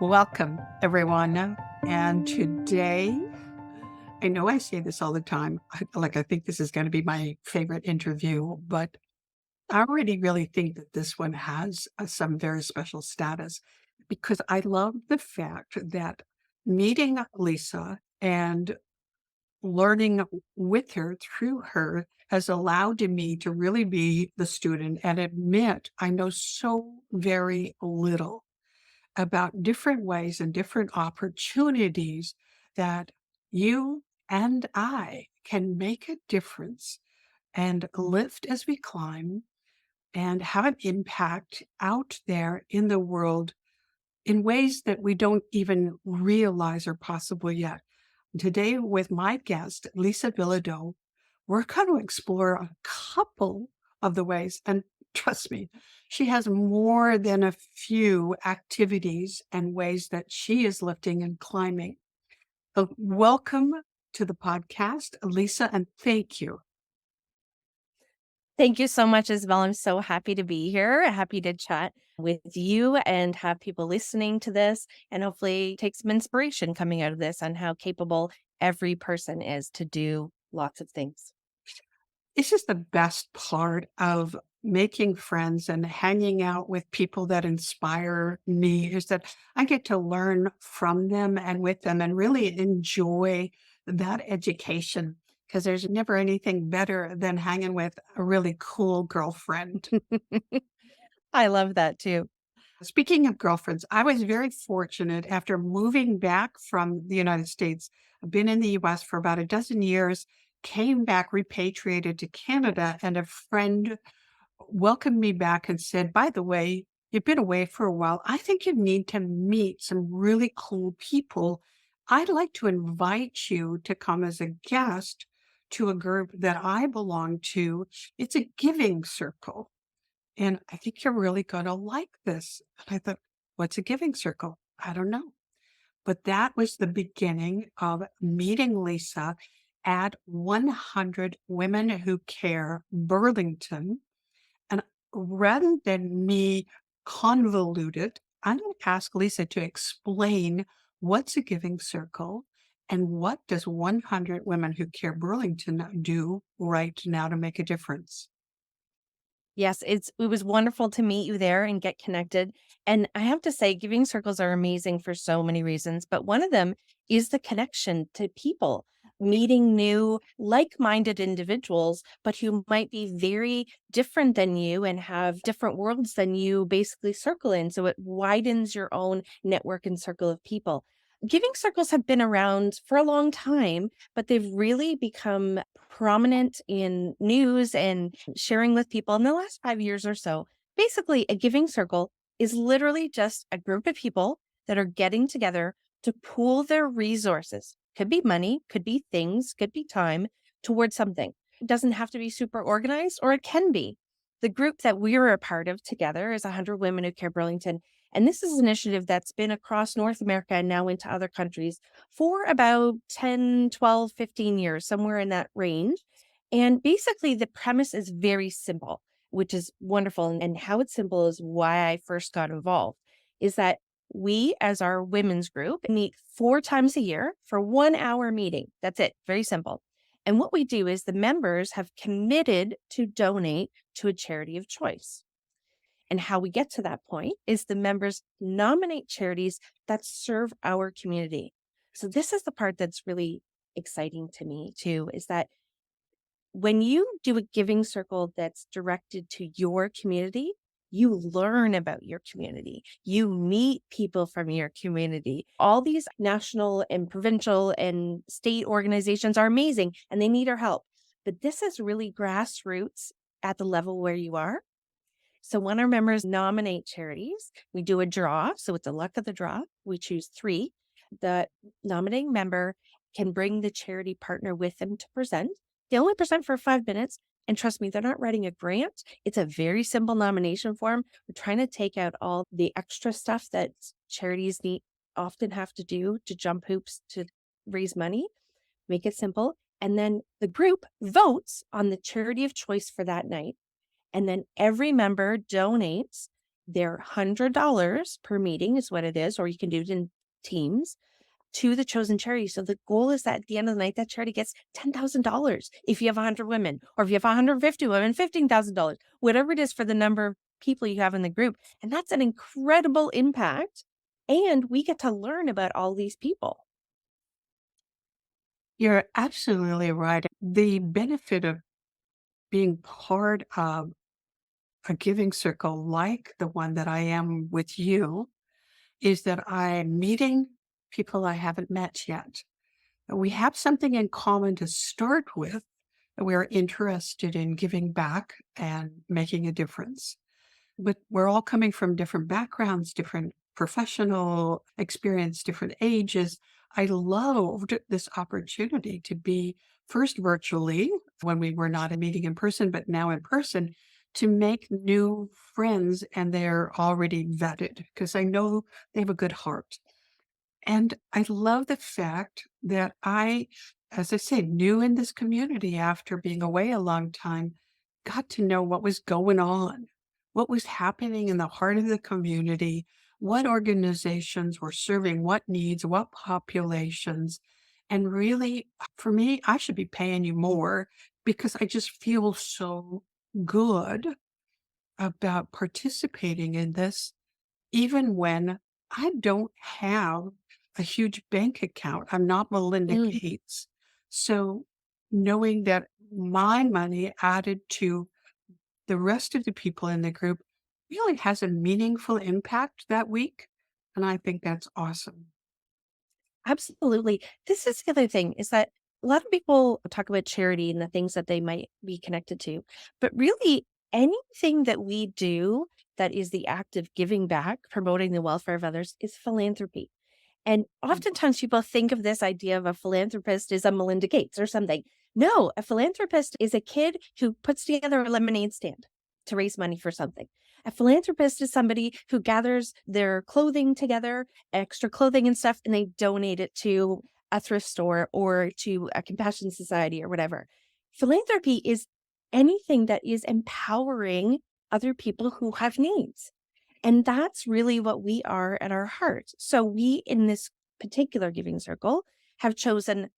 Welcome, everyone. And today, I know I say this all the time, I think this is going to be my favorite interview, but I already really think that this one has some very special status because I love the fact that meeting Lisa and learning with her through her has allowed me to really be the student and admit I know so very little about different ways and different opportunities that you and I can make a difference and lift as we climb and have an impact out there in the world in ways that we don't even realize are possible yet. Today, with my guest, Lisa Bilodeau, we're going to explore a couple of the ways, and trust me, she has more than a few activities and ways that she is lifting and climbing. So welcome to the podcast, Lisa, and thank you. Thank you so much, Isabel. I'm so happy to be here, happy to chat with you and have people listening to this and hopefully take some inspiration coming out of this on how capable every person is to do lots of things. This is the best part of making friends and hanging out with people that inspire me is that I get to learn from them and with them and really enjoy that education because there's never anything better than hanging with a really cool girlfriend. I love that too. Speaking of girlfriends, I was very fortunate after moving back from the United States. I've been in the US for about a dozen years, came back, repatriated to Canada, and a friend welcomed me back and said, by the way, you've been away for a while. I think you need to meet some really cool people. I'd like to invite you to come as a guest to a group that I belong to. It's a giving circle. And I think you're really going to like this. And I thought, what's a giving circle? I don't know. But that was the beginning of meeting Lisa at 100 Women Who Care Burlington. And rather than me convolute it, I'm going to ask Lisa to explain what's a giving circle and what does 100 Women Who Care Burlington do right now to make a difference. Yes, it was wonderful to meet you there and get connected. And I have to say, giving circles are amazing for so many reasons, but one of them is the connection to people, meeting new like-minded individuals, but who might be very different than you and have different worlds than you basically circle in. So it widens your own network and circle of people. Giving circles have been around for a long time, but they've really become prominent in news and sharing with people in the last 5 years or so. Basically, a giving circle is literally just a group of people that are getting together to pool their resources. Could be money, could be things, could be time towards something. It doesn't have to be super organized, or it can be. The group that we're a part of together is 100 Women Who Care Burlington. And this is an initiative that's been across North America and now into other countries for about 10, 12, 15 years, somewhere in that range. And basically, the premise is very simple, which is wonderful. And how it's simple is why I first got involved, is that we, as our women's group, meet 4 times a year for 1 hour meeting. That's it. Very simple. And what we do is the members have committed to donate to a charity of choice. And how we get to that point is the members nominate charities that serve our community. So this is the part that's really exciting to me too, is that when you do a giving circle that's directed to your community, you learn about your community. You meet people from your community. All these national and provincial and state organizations are amazing and they need our help. But this is really grassroots at the level where you are. So when our members nominate charities, we do a draw. So it's a luck of the draw. We choose 3. The nominating member can bring the charity partner with them to present. They only present for 5 minutes. And trust me, they're not writing a grant. It's a very simple nomination form. We're trying to take out all the extra stuff that charities often have to do to jump hoops to raise money, make it simple. And then the group votes on the charity of choice for that night. And then every member donates their $100 per meeting is what it is, or you can do it in teams to the chosen charity. So the goal is that at the end of the night, that charity gets $10,000. If you have 100 women, or if you have 150 women, $15,000, whatever it is for the number of people you have in the group. And that's an incredible impact. And we get to learn about all these people. You're absolutely right. The benefit of being part of a giving circle like the one that I am with you is that I'm meeting people I haven't met yet. We have something in common to start with. We're interested in giving back and making a difference. But we're all coming from different backgrounds, different professional experience, different ages. I loved this opportunity to be first virtually when we were not a meeting in person, but now in person to make new friends and they're already vetted because I know they have a good heart. And I love the fact that as I say, new in this community after being away a long time, got to know what was going on, what was happening in the heart of the community, what organizations were serving what needs, what populations. And really, for me, I should be paying you more because I just feel so good about participating in this even when I don't have a huge bank account. I'm not Melinda Mm, Gates. So knowing that my money added to the rest of the people in the group really has a meaningful impact that week. And I think that's awesome. absolutely. This is the other thing is that a lot of people talk about charity and the things that they might be connected to, but really anything that we do that is the act of giving back, promoting the welfare of others is philanthropy. And oftentimes people think of this idea of a philanthropist as a Melinda Gates or something. No, a philanthropist is a kid who puts together a lemonade stand to raise money for something. A philanthropist is somebody who gathers their clothing together, extra clothing and stuff, and they donate it to a thrift store or to a compassion society or whatever. Philanthropy is anything that is empowering other people who have needs. And that's really what we are at our heart. So we in this particular giving circle have chosen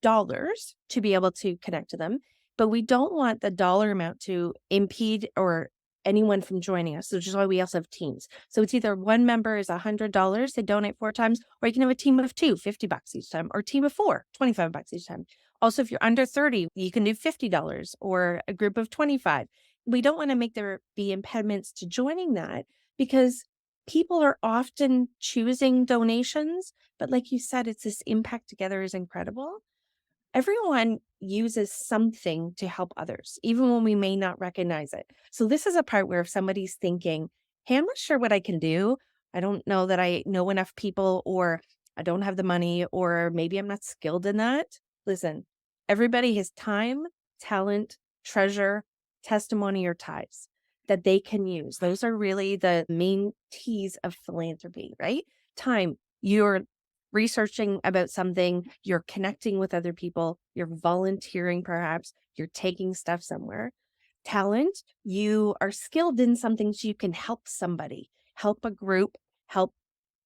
dollars to be able to connect to them, but we don't want the dollar amount to impede or anyone from joining us, which is why we also have teams. So it's either one member is $100, they donate 4 times, or you can have a team of two, $50 each time, or a team of four, $25 each time. Also, if you're under 30, you can do $50 or a group of 25. We don't want to make there be impediments to joining that because people are often choosing donations. But like you said, it's this impact together is incredible. Everyone uses something to help others, even when we may not recognize it. So this is a part where if somebody's thinking, hey, I'm not sure what I can do. I don't know that I know enough people, or I don't have the money, or maybe I'm not skilled in that. Listen, everybody has time, talent, treasure, testimony, or ties that they can use. Those are really the main T's of philanthropy, right? Time. You're researching about something, you're connecting with other people, you're volunteering perhaps, you're taking stuff somewhere. Talent, you are skilled in something so you can help somebody, help a group, help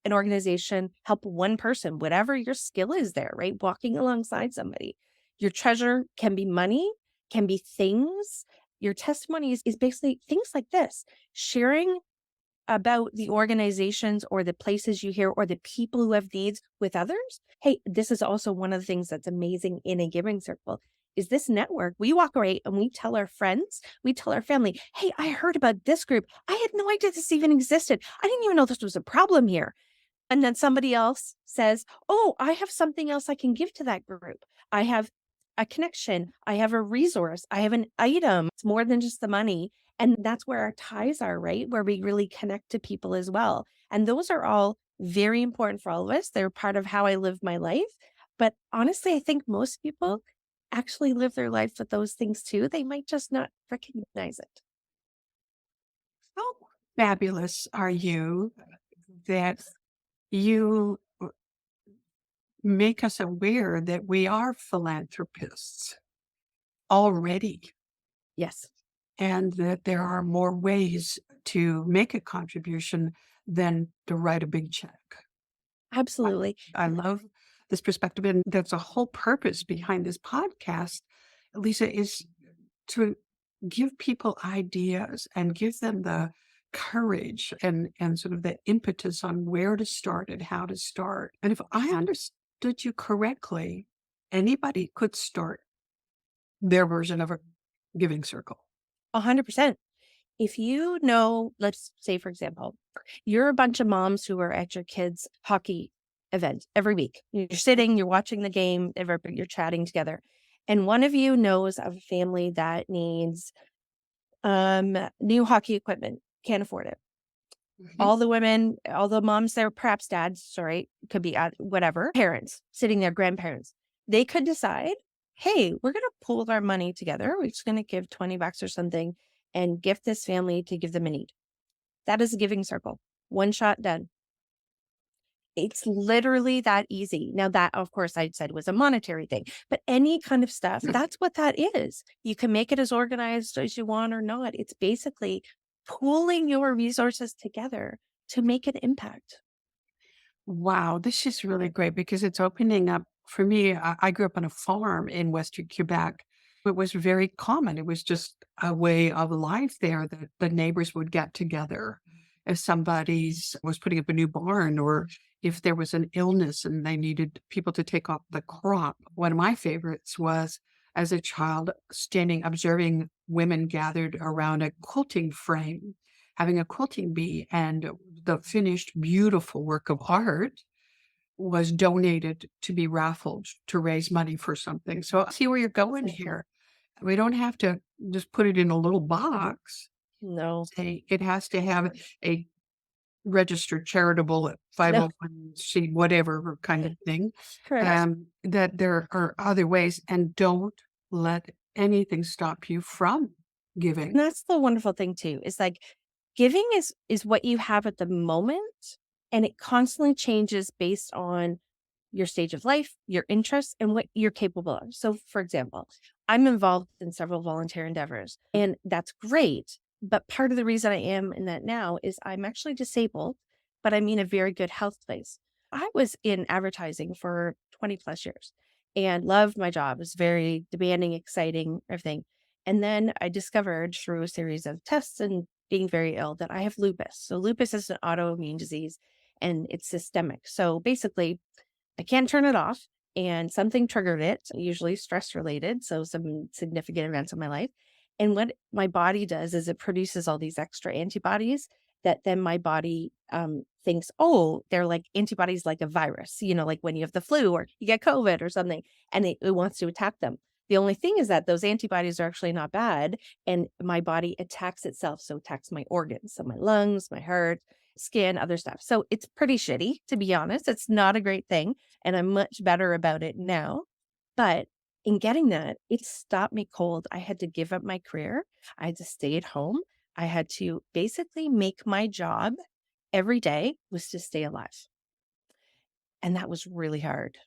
an organization, help one person, whatever your skill is there, right? Walking alongside somebody. Your treasure can be money, can be things. Your testimony is basically things like this, sharing about the organizations or the places you hear or the people who have needs with others. Hey, this is also one of the things that's amazing in a giving circle is this network. We walk away and we tell our friends, we tell our family, hey, I heard about this group. I had no idea this even existed. I didn't even know this was a problem here. And then somebody else says, oh, I have something else I can give to that group. I have a connection. I have a resource. I have an item. It's more than just the money. And that's where our ties are, right? Where we really connect to people as well. And those are all very important for all of us. They're part of how I live my life. But honestly, I think most people actually live their life with those things too. They might just not recognize it. How fabulous are you that you make us aware that we are philanthropists already Yes. and that there are more ways. to make a contribution than to write a big check. I Absolutely. I love this perspective, and there's a whole purpose behind this podcast, Lisa, is to give people ideas and give them the courage and sort of the impetus on where to start and how to start. And if I understood you correctly, anybody could start their version of a giving circle. 100%. If you know, let's say, for example, you're a bunch of moms who are at your kids' hockey event every week. You're sitting, you're watching the game, you're chatting together. And one of you knows of a family that needs new hockey equipment, can't afford it. Mhm. All the women, all the moms there, perhaps dads, sorry, could be whatever, parents sitting there, grandparents, they could decide, hey, we're going to pool our money together. We're just going to give 20 bucks or something and gift this family to give them a need. That is a giving circle. One shot done. It's literally that easy. Now, that, of course, I said was a monetary thing, but any kind of stuff, that's what that is. You can make it as organized as you want or not. It's basically pooling your resources together to make an impact. Wow, this is really great because it's opening up for me. I grew up on a farm in Western Quebec. It was very common. It was just a way of life there that the neighbors would get together if somebody's was putting up a new barn or if there was an illness and they needed people to take off the crop. One of my favorites was as a child standing observing women gathered around a quilting frame having a quilting bee, and the finished beautiful work of art was donated to be raffled to raise money for something. So I see where you're going here. We don't have to just put it in a little box. No, Say it has to have a registered charitable no, 501c whatever kind of thing. correct. That there are other ways, and don't let anything stop you from And giving. that's the wonderful thing too, is like giving is what you have at the moment, and it constantly changes based on your stage of life, your interests, and what you're capable of. So, for example, I'm involved in several volunteer endeavors, and that's great. But part of the reason I am in that now is I'm actually disabled, but I'm in a very good health place. I was in advertising for 20 plus years and loved my job. It was very demanding, exciting, everything. And then I discovered through a series of tests and being very ill that I have lupus. So, lupus is an autoimmune disease and it's systemic. So, basically, I can't turn it off, and something triggered it, usually stress related, so some significant events in my life. And what my body does is it produces all these extra antibodies that then my body thinks, oh, they're like antibodies like a virus, like when you have the flu or you get COVID or something, and it wants to attack them. The only thing is that those antibodies are actually not bad, and my body attacks itself. So, attacks my organs, so my lungs, my heart, skin, other stuff. So, it's pretty shitty, to be honest. It's not a great thing and I'm much better about it now. But in getting that, it stopped me cold. I had to give up my career. I had to stay at home. I had to basically make my job every day was to stay alive. And that was really hard,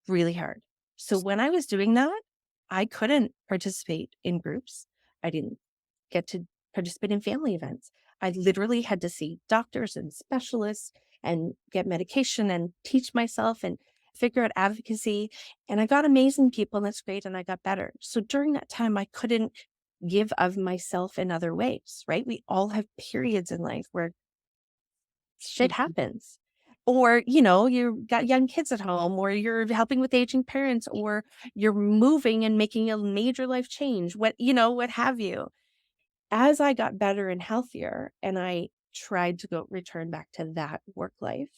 really hard. So when I was doing that, I couldn't participate in groups. I didn't get to participate in family events. I literally had to see doctors and specialists and get medication and teach myself and figure out advocacy. And I got amazing people, and that's great. And I got better. So during that time, I couldn't give of myself in other ways, right? We all have periods in life where shit happens. Or, you've got young kids at home, or you're helping with aging parents, or you're moving and making a major life change, what have you. As I got better and healthier and I tried to go return back to that work life,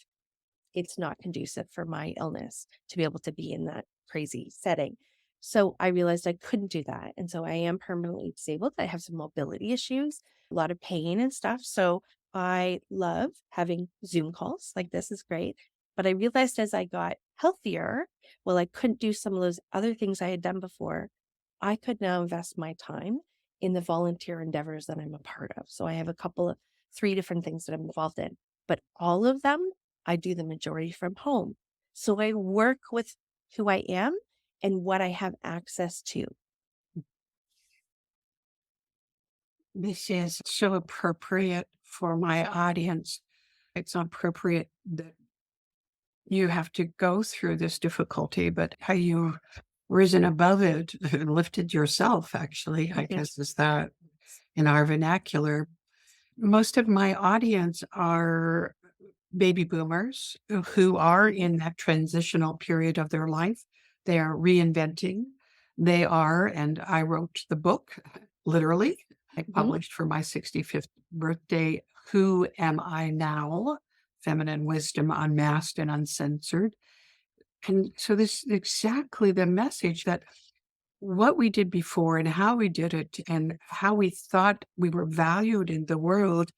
it's not conducive for my illness to be able to be in that crazy setting. So I realized I couldn't do that. And so I am permanently disabled. I have some mobility issues, a lot of pain and stuff. So I love having Zoom calls. Like, this is great. But I realized as I got healthier, well, I couldn't do some of those other things I had done before. I could now invest my time in the volunteer endeavors that I'm a part of. So I have three different things that I'm involved in, but all of them I do the majority from home. So I work with who I am and what I have access to. This is so appropriate for my audience. It's appropriate that you have to go through this difficulty, but how you've risen above it and lifted yourself, actually, I Mhm. guess is that in our vernacular. Most of my audience are baby boomers who are in that transitional period of their life. They are reinventing. They are, and I wrote the book literally. I Mhm. published for my 65th birthday, Who Am I Now? Feminine Wisdom Unmasked and Uncensored. And so this is exactly the message that what we did before and how we did it and how we thought we were valued in the world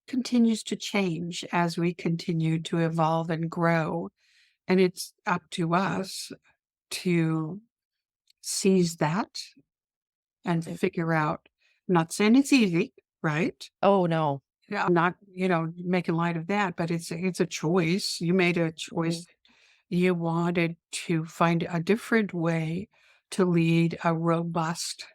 continues to change as we continue to evolve and grow. And it's up to us to seize that and figure out. I'm not saying it's easy, right? Oh, no. Yeah, I'm not, making light of that, but it's a choice. You made a Mhm. choice. You wanted to find a different way to lead a robust,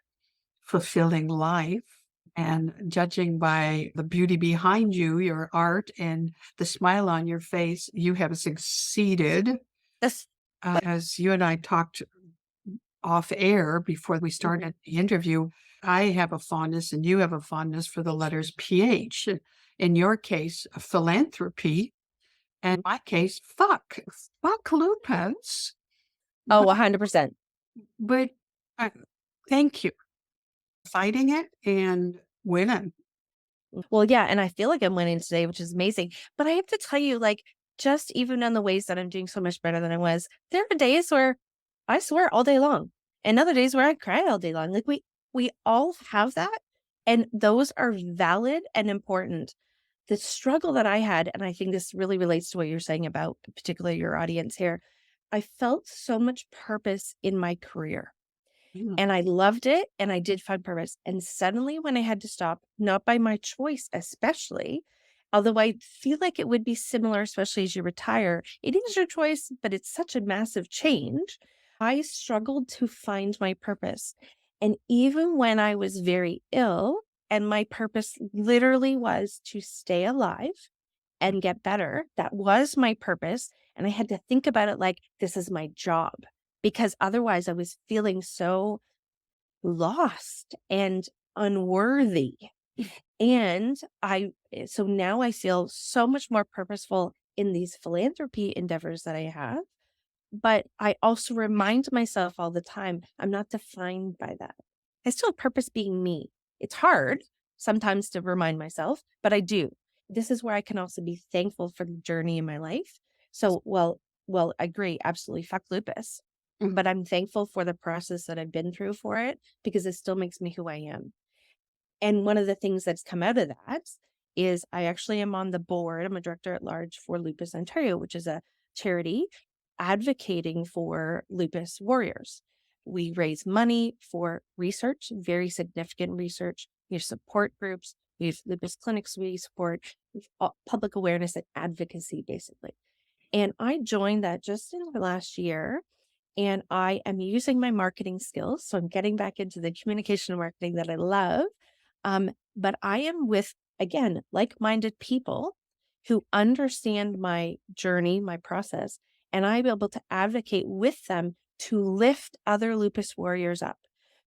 fulfilling life. And judging by the beauty behind you, your art, and the smile on your face, you have succeeded. This As you and I talked off air before we Mhm. started the interview, I have a fondness and you have a fondness for the letters PH. In your case, philanthropy. And in my case, fuck. Fuck lupus. Oh, But, 100%. but uh, thank you for fighting it and winning. Well, yeah, and I feel like I'm winning today, which is amazing. But I have to tell you, like, just even on the ways that I'm doing so much better than I was, there are days where I swear all day long, and other days where I cry all day long. Like we all have that, and those are valid and important. The struggle that I had, and I think this really relates to what you're saying about particularly your audience here. I felt so much purpose in my career. Mm. And I loved it, and I did find purpose, and suddenly when I had to stop, not by my choice especially, although I feel like it would be similar, especially as you retire, it is your choice, but it's such a massive change. I struggled to find my purpose. And even when I was very ill, and my purpose literally was to stay alive and get better, that was my purpose, and I had to think about it like, "This is my job," because otherwise I was feeling so lost and unworthy. And so now I feel so much more purposeful in these philanthropy endeavors that I have. But I also remind myself all the time, I'm not defined by that. I still have purpose being me. It's hard sometimes to remind myself, but I do. This is where I can also be thankful for the journey in my life. So, I agree, absolutely. Fuck lupus. Mm. But I'm thankful for the process that I've been through for it because it still makes me who I am. And one of the things that's come out of that is I actually am on the board. I'm a director at large for Lupus Ontario, which is a charity advocating for lupus warriors. We raise money for research, very significant research. We have support groups. We have lupus clinics we support, we have public awareness and advocacy, basically. And I joined that just in the last year. And I am using my marketing skills. So I'm getting back into the communication and marketing that I love. But I am with, again, like minded people who understand my journey, my process, and I'm able to advocate with them to lift other lupus warriors up,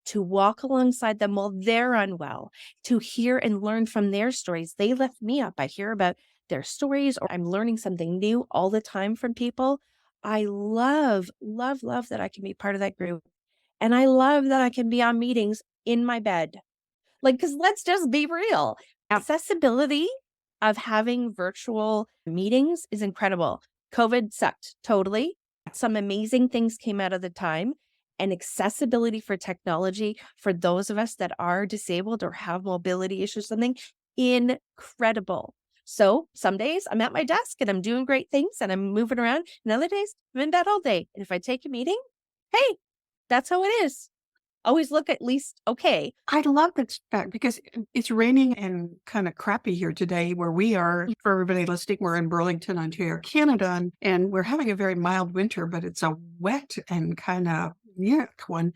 to walk alongside them while they're unwell, to hear and learn from their stories. They lift me up. I hear about their stories, or I'm learning something new all the time from people. I love, love, love that I can be part of that group. And I love that I can be on meetings in my bed. Like, because let's just be real. Yeah. Accessibility of having virtual meetings is incredible. COVID sucked totally. Some amazing things came out of the time, and accessibility for technology for those of us that are disabled or have mobility issues, something incredible. So some days I'm at my desk and I'm doing great things and I'm moving around, and other days I'm in bed all day. And if I take a meeting, hey, that's how it is. Always look at least okay. I love that fact because it's raining and kind of crappy here today where we are. For everybody listening, we're in Burlington, Ontario, Canada, and we're having a very mild winter, but it's a wet and kind of yuck one.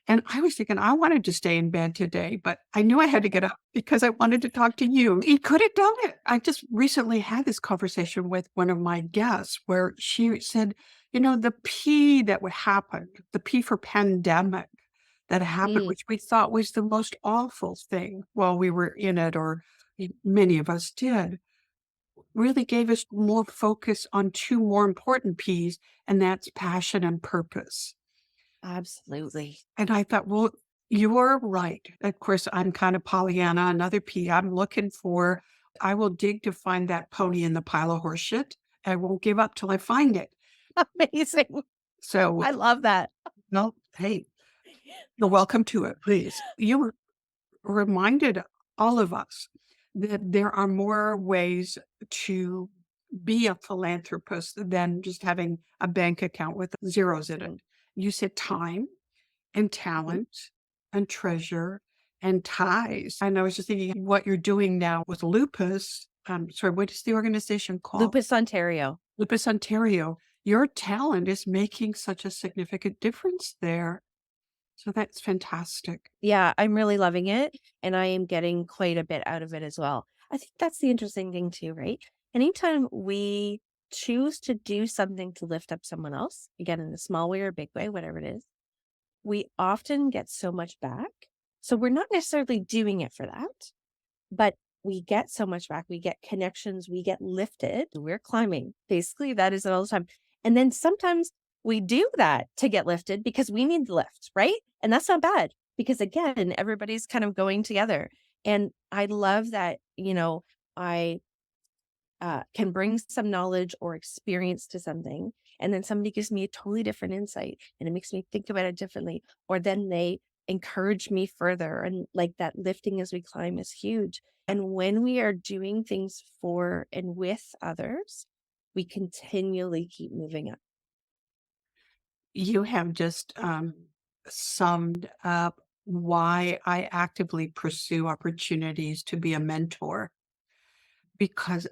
And I was thinking, I wanted to stay in bed today, but I knew I had to get up because I wanted to talk to you. He could have done it. I just recently had this conversation with one of my guests where she said, the P that would happen, the P for pandemic that happened, Mm, which we thought was the most awful thing while we were in it, or many of us did, really gave us more focus on two more important P's, and that's passion and purpose. absolutely. And I thought, well, you're right. Of course, I'm kind of Pollyanna, another P. I'm looking for, I will dig to find that pony in the pile of horse shit. I won't give up till I find it. Amazing. So, I love that. no, hey, you're welcome to it, please. You reminded all of us that there are more ways to be a philanthropist than just having a bank account with zeros in it. Mm, You said time and mhm. talent and treasure and ties. And I was just thinking what you're doing now with lupus. Sorry, what is the organization called? Lupus, Ontario. Lupus Ontario. Your talent is making such a significant difference there. So that's fantastic. Yeah, I'm really loving it, and I am getting quite a bit out of it as well. I think that's the interesting thing too, right? Anytime we choose to do something to lift up someone else, again, in a small way or a big way, whatever it is, we often get so much back. So we're not necessarily doing it for that, but we get so much back. We get connections, we get lifted. We're climbing. Basically, that is it all the time. And then sometimes we do that to get lifted because we need the lift, right? And that's not bad because again, everybody's kind of going together. And I love that, I can bring some knowledge or experience to something. And then somebody gives me a totally different insight and it makes me think about it differently. Or then they encourage me further. And like that lifting as we climb is huge. And when we are doing things for and with others, we continually keep moving up. You have just summed up why I actively pursue opportunities to be a mentor because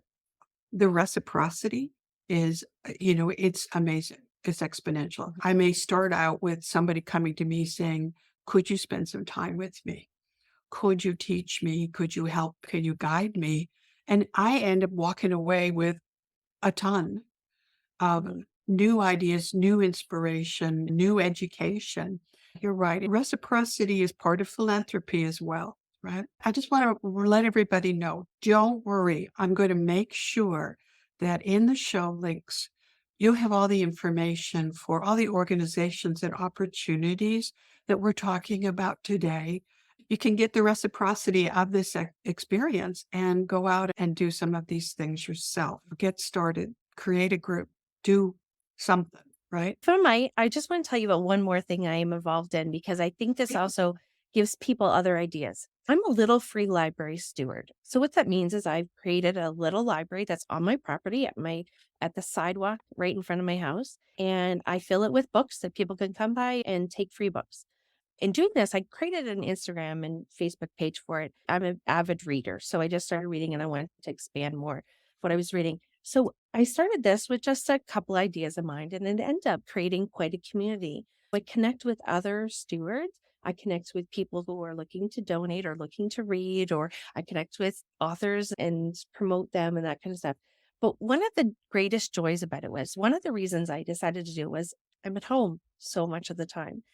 the reciprocity is, it's amazing. It's exponential. I may start out with somebody coming to me saying, could you spend some time with me? Could you teach me? Could you help? Can you guide me? And I end up walking away with a ton of Mhm. new ideas, new inspiration, new education. You're right. Reciprocity is part of philanthropy as well, right? I just want to let everybody know, don't worry. I'm going to make sure that in the show links, you have all the information for all the organizations and opportunities that we're talking about today. You can get the reciprocity of this experience and go out and do some of these things yourself. Get started, create a group, do something, right? If I might, I just want to tell you about one more thing I am involved in because I think this also gives people other ideas. I'm a little free library steward. So what that means is I've created a little library that's on my property at the sidewalk right in front of my house and I fill it with books that people can come by and take free books. In doing this, I created an Instagram and Facebook page for it. I'm an avid reader, so I just started reading and I wanted to expand more what I was reading. So I started this with just a couple ideas in mind, and it ended up creating quite a community. I connect with other stewards. I connect with people who are looking to donate or looking to read, or I connect with authors and promote them and that kind of stuff. But one of the greatest joys about it was one of the reasons I decided to do it was I'm at home so much of the time.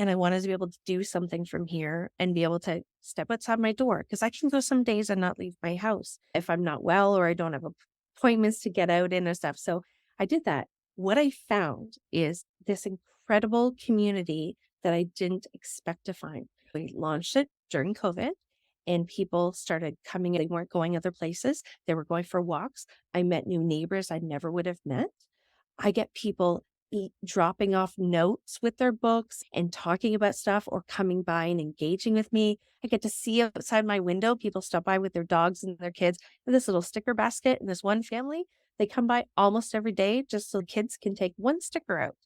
And I wanted to be able to do something from here and be able to step outside my door because I can go some days and not leave my house if I'm not well or I don't have appointments to get out in and stuff. So I did that. What I found is this incredible community that I didn't expect to find. We launched it during COVID and people started coming. They weren't going other places. They were going for walks. I met new neighbors I never would have met. I get people dropping off notes with their books and talking about stuff or coming by and engaging with me. I get to see outside my window people stop by with their dogs and their kids with this little sticker basket. And this one family, they come by almost every day just so kids can take one sticker out.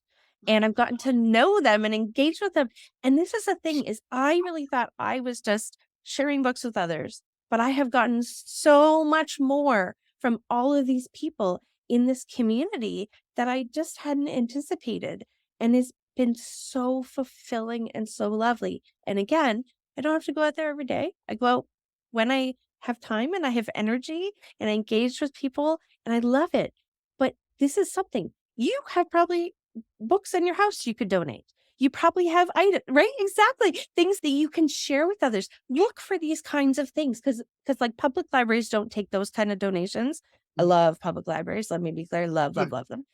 And I've gotten to know them and engage with them. And this is the thing is I really thought I was just sharing books with others, but I have gotten so much more from all of these people in this community that I just hadn't anticipated and is been so fulfilling and so lovely. And again, I don't have to go out there every day. I go out when I have time and I have energy and I engage with people and I love it. But this is something you have probably books in your house you could donate. You probably have items, right? Exactly. Things that you can share with others. Look for these kinds of things because like public libraries don't take those kind of donations. I love public libraries. Let me be clear. Love, Yeah. love, love them.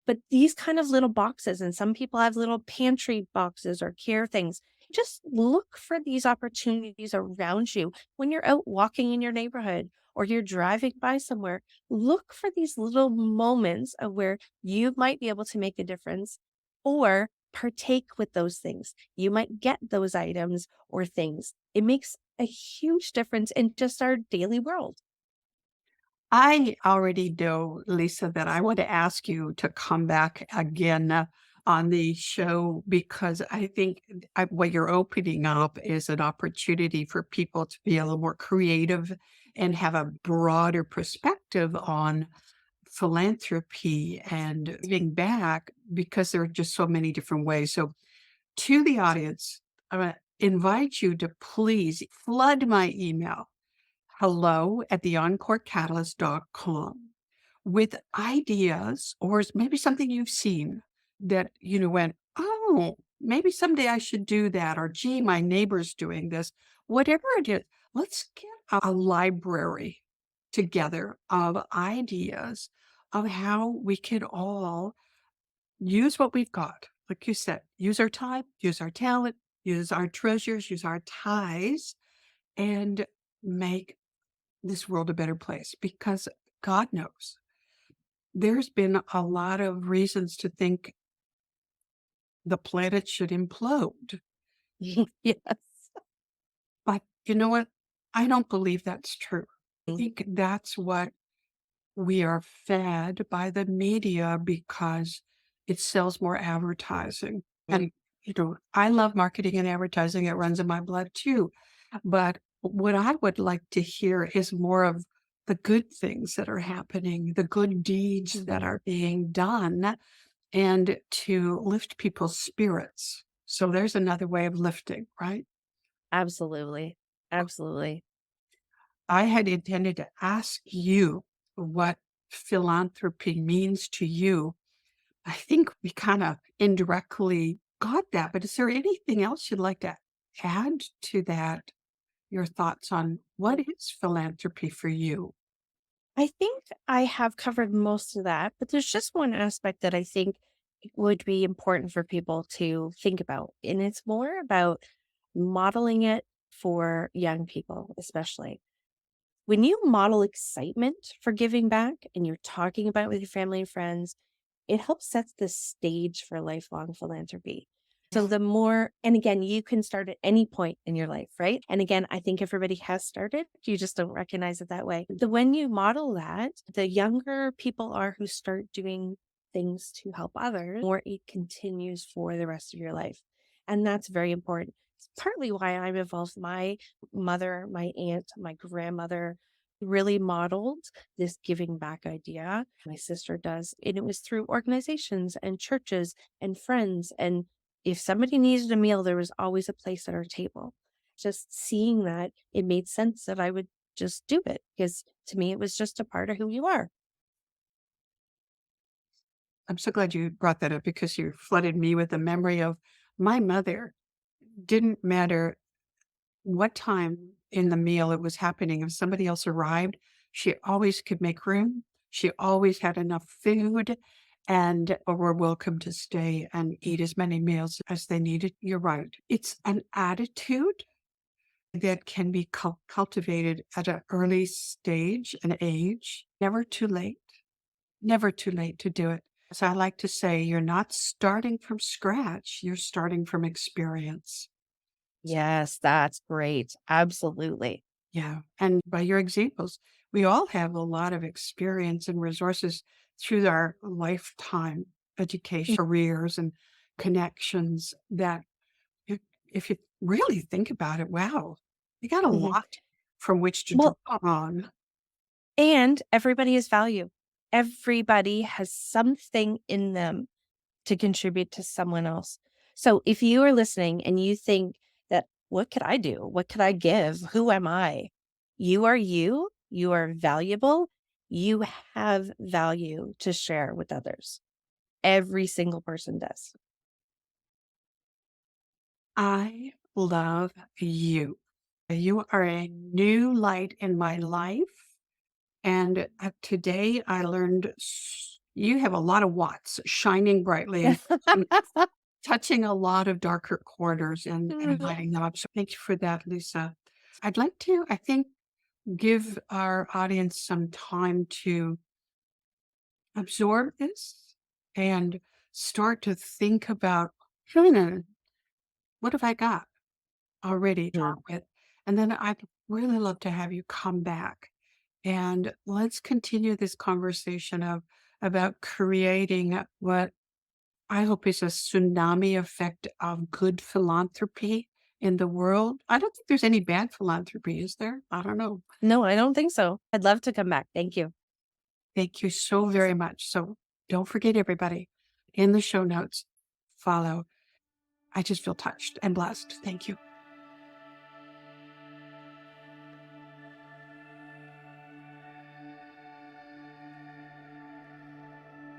But these kind of little boxes, and some people have little pantry boxes or care things. Just look for these opportunities around you when you're out walking in your neighborhood or you're driving by somewhere. Look for these little moments of where you might be able to make a difference or partake with those things. You might get those items or things. It makes a huge difference in just our daily world. I already know, Lisa, that I want to ask you to come back again on the show because I think what you're opening up is an opportunity for people to be a little more creative and have a broader perspective on philanthropy and giving back because there are just so many different ways. So, to the audience, I want to invite you to please flood my email hello at theencorecatalyst.com with ideas or maybe something you've seen that, went, oh, maybe someday I should do that. Or, gee, my neighbor's doing this. Whatever it is, let's get a library together of ideas of how we can all use what we've got. Like you said, use our time, use our talent, use our treasures, use our ties, and make this world a better place because God knows there's been a lot of reasons to think the planet should implode. Yes. But you know what? I don't believe that's true. I Mm. think that's what we are fed by the media because it sells more advertising. And, I love marketing and advertising. It runs in my blood too. But what I would like to hear is more of the good things that are happening, the good deeds that Mhm. are being done, and to lift people's spirits. So there's another way of lifting, right? Absolutely. Absolutely. I had intended to ask you what philanthropy means to you. I think we kind of indirectly got that, but is there anything else you'd like to add to that? Your thoughts on what is philanthropy for you? I think I have covered most of that, but there's just one aspect that I think would be important for people to think about. And it's more about modeling it for young people, especially. When you model excitement for giving back and you're talking about it with your family and friends, it helps set the stage for lifelong philanthropy. So the more, and again, you can start at any point in your life, right? And again, I think everybody has started. You just don't recognize it that way. The when you model that, the younger people are who start doing things to help others, more it continues for the rest of your life. And that's very important. It's partly why I'm involved. My mother, my aunt, my grandmother really modeled this giving back idea. My sister does. And it was through organizations and churches and friends. And if somebody needed a meal, there was always a place at our table. Just seeing that, it made sense that I would just do it because to me, it was just a part of who you are. I'm so glad you brought that up because you flooded me with the memory of my mother. Didn't matter what time in the meal it was happening. If somebody else arrived, she always could make room. She always had enough food and were welcome to stay and eat as many meals as they needed. You're right. It's an attitude that can be cultivated at an early stage and age. Never too late. Never too late to do it. So I like to say, you're not starting from scratch. You're starting from experience. Yes, that's great. Absolutely. Yeah. And by your examples, we all have a lot of experience and resources through our lifetime education, careers, and connections that if you really think about it, wow, you got a Mhm. lot from which to draw Well, on. and everybody has value. Everybody has something in them to contribute to someone else. So if you are listening and you think that, what could I do? What could I give? Who am I? You are you. You are valuable. You have value to share with others. Every single person does. I love you. You are a new light in my life. And today I learned you have a lot of watts shining brightly and touching a lot of darker corners and lighting them up. So thank you for that, Lisa. I'd like to, I think, give our audience some time to absorb this and start to think about, "Hmm, what have I got already to Mhm. work with?" And then I'd really love to have you come back and let's continue this conversation of about creating what I hope is a tsunami effect of good philanthropy in the world. I don't think there's any bad philanthropy, is there? I don't know. No, I don't think so. I'd love to come back. Thank you. Thank you so very much. So don't forget, everybody, in the show notes, follow. I just feel touched and blessed. Thank you.